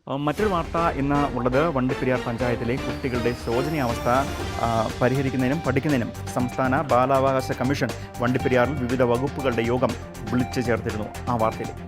മറ്റൊരു വാർത്ത ഇന്ന് ഉള്ളത് വണ്ടിപ്പെരിയാർ പഞ്ചായത്തിലെ കുട്ടികളുടെ ശോചനീയാവസ്ഥ പരിഹരിക്കുന്നതിനും പഠിക്കുന്നതിനും സംസ്ഥാന ബാലാവകാശ കമ്മീഷൻ വണ്ടിപ്പെരിയാറിൽ വിവിധ വകുപ്പുകളുടെ യോഗം വിളിച്ചു ചേർത്തിരുന്നു. ആ വാർത്തയിലേക്ക്.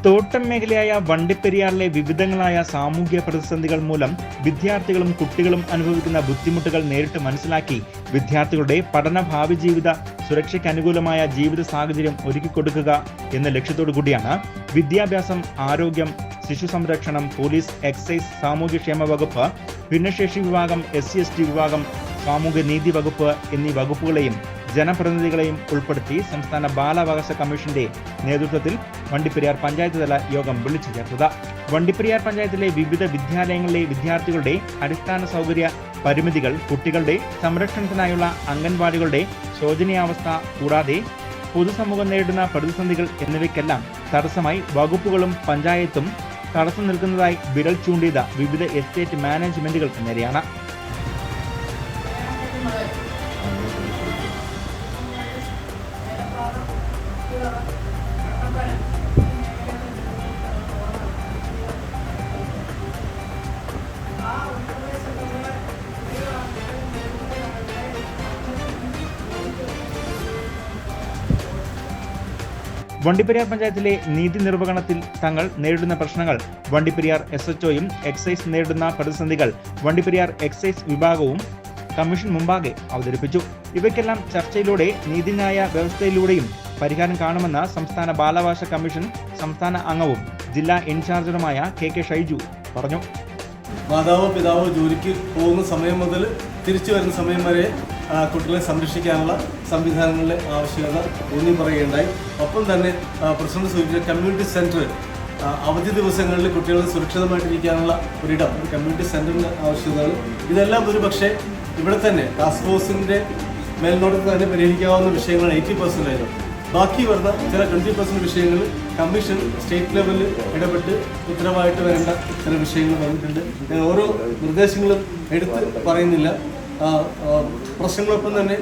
തോട്ടം മേഖലയായ വണ്ടിപ്പെരിയാറിലെ വിവിധങ്ങളായ സാമൂഹ്യ പ്രതിസന്ധികൾ മൂലം വിദ്യാർത്ഥികളും കുട്ടികളും അനുഭവിക്കുന്ന ബുദ്ധിമുട്ടുകൾ നേരിട്ട് മനസ്സിലാക്കി വിദ്യാർത്ഥികളുടെ പഠന ഭാവി ജീവിത സുരക്ഷയ്ക്ക് അനുകൂലമായ ജീവിത സാഹചര്യം ഒരുക്കിക്കൊടുക്കുക എന്ന ലക്ഷ്യത്തോടു കൂടിയാണ് വിദ്യാഭ്യാസം, ആരോഗ്യം, ശിശു സംരക്ഷണം, പോലീസ്, എക്സൈസ്, സാമൂഹ്യക്ഷേമ വകുപ്പ്, ഭിന്നശേഷി വിഭാഗം, SC/ST വിഭാഗം, സാമൂഹ്യനീതി വകുപ്പ് എന്നീ വകുപ്പുകളെയും ജനപ്രതിനിധികളെയും ഉൾപ്പെടുത്തി സംസ്ഥാന ബാലാവകാശ കമ്മീഷന്റെ നേതൃത്വത്തിൽ വണ്ടിപ്പെരിയാർ പഞ്ചായത്ത് തല യോഗം വിളിച്ചു ചേർത്തത്. വണ്ടിപ്പെരിയാർ പഞ്ചായത്തിലെ വിവിധ വിദ്യാലയങ്ങളിലെ വിദ്യാർത്ഥികളുടെ അടിസ്ഥാന സൗകര്യ പരിമിതികൾ, കുട്ടികളുടെ സംരക്ഷണത്തിനായുള്ള അംഗൻവാടികളുടെ ശോചനീയാവസ്ഥ കൂടാതെ പൊതുസമൂഹം നേരിടുന്ന പ്രതിസന്ധികൾ എന്നിവയ്ക്കെല്ലാം തടസ്സമായി വകുപ്പുകളും പഞ്ചായത്തും തടസ്സം നിൽക്കുന്നതായി വിരൽ ചൂണ്ടിയത് വിവിധ എസ്റ്റേറ്റ് മാനേജ്മെന്റുകൾക്ക് നേരെയാണ്. വണ്ടിപ്പെരിയാർ പഞ്ചായത്തിലെ നീതി നിർവഹണത്തിൽ തങ്ങൾ നേരിടുന്ന പ്രശ്നങ്ങൾ, വണ്ടിപ്പെരിയാർ SHOയും എക്സൈസ് നേരിടുന്ന പ്രതിസന്ധികൾ വണ്ടിപ്പെരിയാർ എക്സൈസ് വിഭാഗവും കമ്മീഷൻ മുമ്പാകെ അവതരിപ്പിച്ചു. ഇവയ്ക്കെല്ലാം ചർച്ചയിലൂടെ നീതിന്യായ വ്യവസ്ഥയിലൂടെയും പരിഹാരം കാണുമെന്ന് സംസ്ഥാന ബാലാവകാശ കമ്മീഷൻ സംസ്ഥാന അംഗവും ജില്ലാ ഇൻചാർജറുമായ KK ഷൈജു പറഞ്ഞു. മാതാവോ പിതാവോ ജോലിക്ക് പോകുന്ന സമയം മുതൽ തിരിച്ചു വരുന്ന സമയം വരെ കുട്ടികളെ സംരക്ഷിക്കാനുള്ള സംവിധാനങ്ങളുടെ ആവശ്യകത ഊന്നി പറയുകയുണ്ടായി. ഒപ്പം തന്നെ പ്രസിഡന്റ് സൂചിപ്പിച്ച കമ്മ്യൂണിറ്റി സെൻറ്റർ, അവധി ദിവസങ്ങളിൽ കുട്ടികളെ സുരക്ഷിതമായിട്ടിരിക്കാനുള്ള ഒരിടം, ഒരു കമ്മ്യൂണിറ്റി സെൻറ്ററിൻ്റെ ആവശ്യകതകൾ, ഇതെല്ലാം ഒരു പക്ഷേ ഇവിടെ തന്നെ ടാസ്ക് ഫോഴ്സിൻ്റെ മേൽനോട്ടത്തിൽ തന്നെ പരിഹരിക്കാവുന്ന വിഷയങ്ങളാണ് 80%. ബാക്കി വരുന്ന ചില 20% വിഷയങ്ങൾ കമ്മീഷൻ സ്റ്റേറ്റ് ലെവലിൽ ഇടപെട്ട് ഉത്തരവായിട്ട് വരേണ്ട ചില വിഷയങ്ങൾ വന്നിട്ടുണ്ട്. ഞാൻ ഓരോ നിർദ്ദേശങ്ങളും എടുത്ത് പറയുന്നില്ല. പ്രശ്നങ്ങളൊപ്പം തന്നെ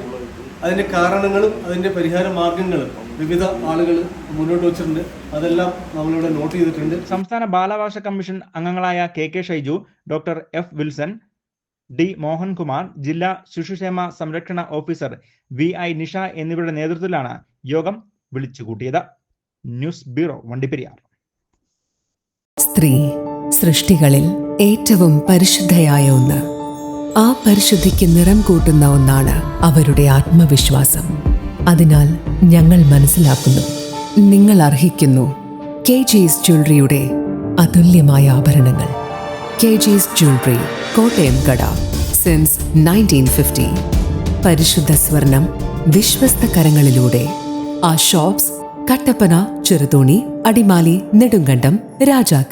അതിൻ്റെ കാരണങ്ങളും അതിൻ്റെ പരിഹാര മാർഗങ്ങളും വിവിധ ആളുകൾ മുന്നോട്ട് വച്ചിട്ടുണ്ട്. അതെല്ലാം നമ്മളിവിടെ നോട്ട് ചെയ്തിട്ടുണ്ട്. സംസ്ഥാന ബാലാവകാശ കമ്മീഷൻ അംഗങ്ങളായ KK Shaiju, doctor F Wilson, D Mohankumar, ജില്ലാ ശിശുക്ഷേമ സംരക്ഷണ ഓഫീസർ VI നിഷ എന്നിവരുടെ നേതൃത്വത്തിലാണ് യോഗം വിളിച്ചുകൂട്ടിയത്. News bureau, Vandiperiyar. സ്ത്രീ സൃഷ്ടികളിൽ ഏറ്റവും പരിശുദ്ധയായ ഒന്ന്. ആ പരിശുദ്ധിക്ക് നിറം കൂട്ടുന്ന ഒന്നാണ് അവരുടെ ആത്മവിശ്വാസം. അതിനാൽ ഞങ്ങൾ മനസ്സിലാക്കുന്നു, നിങ്ങൾ അർഹിക്കുന്നു KG's ജ്വല്ലറിയുടെ അതുല്യമായ ആഭരണങ്ങൾ. KG's ജ്വല്ലറി, കോട്ടയം കട, സിൻസ് 1950. പരിശുദ്ധ സ്വർണം വിശ്വസ്ത കരങ്ങളിലൂടെ. ആ ഷോപ്സ് കട്ടപ്പന, ചെറുതോണി, അടിമാലി, നെടുങ്കണ്ടം, രാജാക്ക.